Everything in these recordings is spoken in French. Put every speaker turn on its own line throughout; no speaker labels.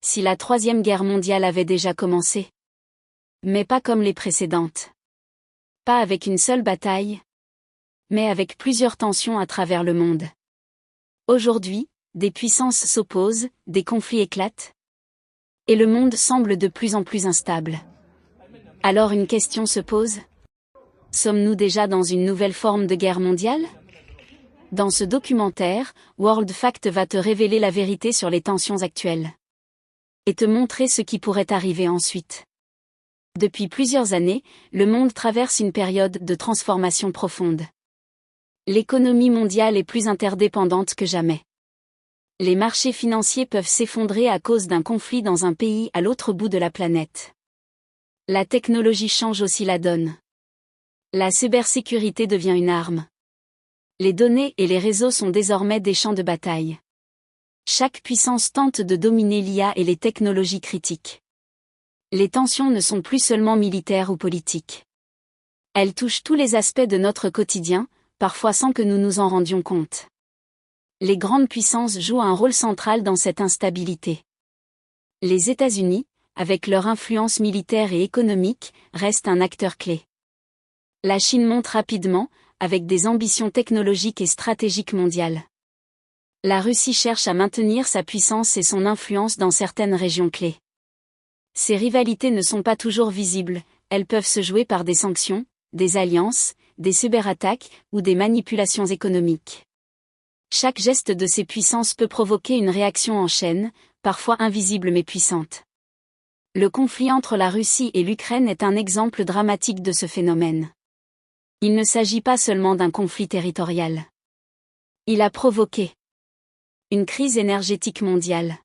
Si la Troisième Guerre mondiale avait déjà commencé. Mais pas comme les précédentes. Pas avec une seule bataille, mais avec plusieurs tensions à travers le monde. Aujourd'hui, des puissances s'opposent, des conflits éclatent. Et le monde semble de plus en plus instable. Alors une question se pose. Sommes-nous déjà dans une nouvelle forme de guerre mondiale? Dans ce documentaire, World Fact va te révéler la vérité sur les tensions actuelles. Et te montrer ce qui pourrait arriver ensuite. Depuis plusieurs années, le monde traverse une période de transformation profonde. L'économie mondiale est plus interdépendante que jamais. Les marchés financiers peuvent s'effondrer à cause d'un conflit dans un pays à l'autre bout de la planète. La technologie change aussi la donne. La cybersécurité devient une arme. Les données et les réseaux sont désormais des champs de bataille. Chaque puissance tente de dominer l'IA et les technologies critiques. Les tensions ne sont plus seulement militaires ou politiques. Elles touchent tous les aspects de notre quotidien, parfois sans que nous nous en rendions compte. Les grandes puissances jouent un rôle central dans cette instabilité. Les États-Unis, avec leur influence militaire et économique, restent un acteur clé. La Chine monte rapidement, avec des ambitions technologiques et stratégiques mondiales. La Russie cherche à maintenir sa puissance et son influence dans certaines régions clés. Ces rivalités ne sont pas toujours visibles, elles peuvent se jouer par des sanctions, des alliances, des cyberattaques ou des manipulations économiques. Chaque geste de ces puissances peut provoquer une réaction en chaîne, parfois invisible mais puissante. Le conflit entre la Russie et l'Ukraine est un exemple dramatique de ce phénomène. Il ne s'agit pas seulement d'un conflit territorial. Il a provoqué une crise énergétique mondiale,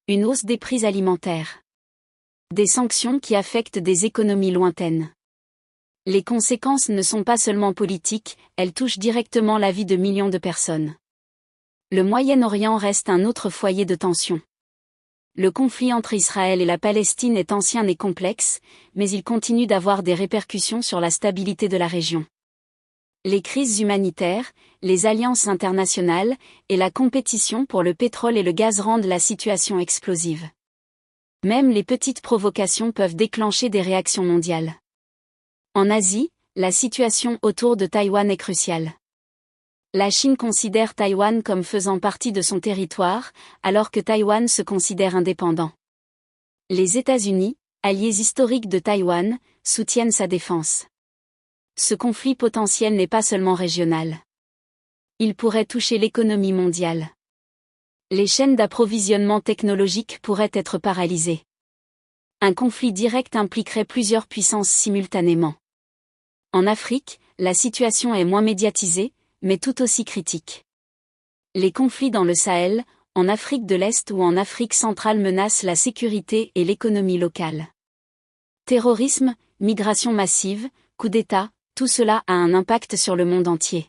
une hausse des prix alimentaires, des sanctions qui affectent des économies lointaines. Les conséquences ne sont pas seulement politiques, elles touchent directement la vie de millions de personnes. Le Moyen-Orient reste un autre foyer de tension. Le conflit entre Israël et la Palestine est ancien et complexe, mais il continue d'avoir des répercussions sur la stabilité de la région. Les crises humanitaires, les alliances internationales, et la compétition pour le pétrole et le gaz rendent la situation explosive. Même les petites provocations peuvent déclencher des réactions mondiales. En Asie, la situation autour de Taïwan est cruciale. La Chine considère Taïwan comme faisant partie de son territoire, alors que Taïwan se considère indépendant. Les États-Unis, alliés historiques de Taïwan, soutiennent sa défense. Ce conflit potentiel n'est pas seulement régional. Il pourrait toucher l'économie mondiale. Les chaînes d'approvisionnement technologique pourraient être paralysées. Un conflit direct impliquerait plusieurs puissances simultanément. En Afrique, la situation est moins médiatisée, mais tout aussi critique. Les conflits dans le Sahel, en Afrique de l'Est ou en Afrique centrale menacent la sécurité et l'économie locale. Terrorisme, migration massive, coups d'État, tout cela a un impact sur le monde entier.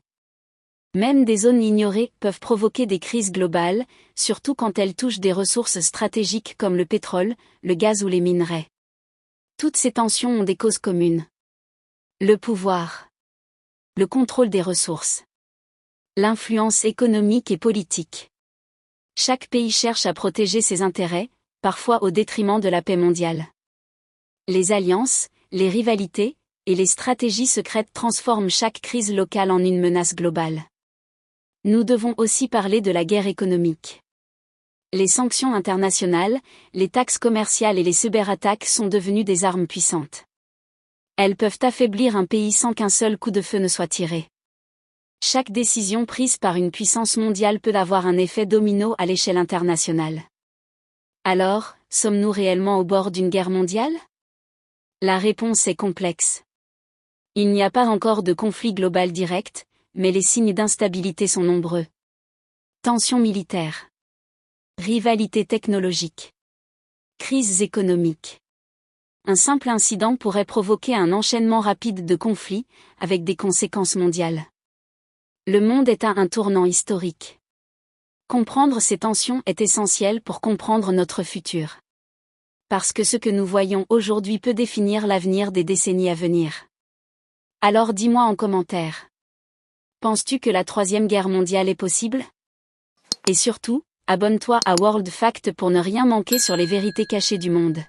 Même des zones ignorées peuvent provoquer des crises globales, surtout quand elles touchent des ressources stratégiques comme le pétrole, le gaz ou les minerais. Toutes ces tensions ont des causes communes. Le pouvoir. Le contrôle des ressources. L'influence économique et politique. Chaque pays cherche à protéger ses intérêts, parfois au détriment de la paix mondiale. Les alliances, les rivalités, et les stratégies secrètes transforment chaque crise locale en une menace globale. Nous devons aussi parler de la guerre économique. Les sanctions internationales, les taxes commerciales et les cyberattaques sont devenues des armes puissantes. Elles peuvent affaiblir un pays sans qu'un seul coup de feu ne soit tiré. Chaque décision prise par une puissance mondiale peut avoir un effet domino à l'échelle internationale. Alors, sommes-nous réellement au bord d'une guerre mondiale? La réponse est complexe. Il n'y a pas encore de conflit global direct, mais les signes d'instabilité sont nombreux. Tensions militaires. Rivalité technologique. Crises économiques. Un simple incident pourrait provoquer un enchaînement rapide de conflits, avec des conséquences mondiales. Le monde est à un tournant historique. Comprendre ces tensions est essentiel pour comprendre notre futur. Parce que ce que nous voyons aujourd'hui peut définir l'avenir des décennies à venir. Alors dis-moi en commentaire. Penses-tu que la Troisième Guerre mondiale est possible? Et surtout, Abonne-toi à World Fact pour ne rien manquer sur les vérités cachées du monde.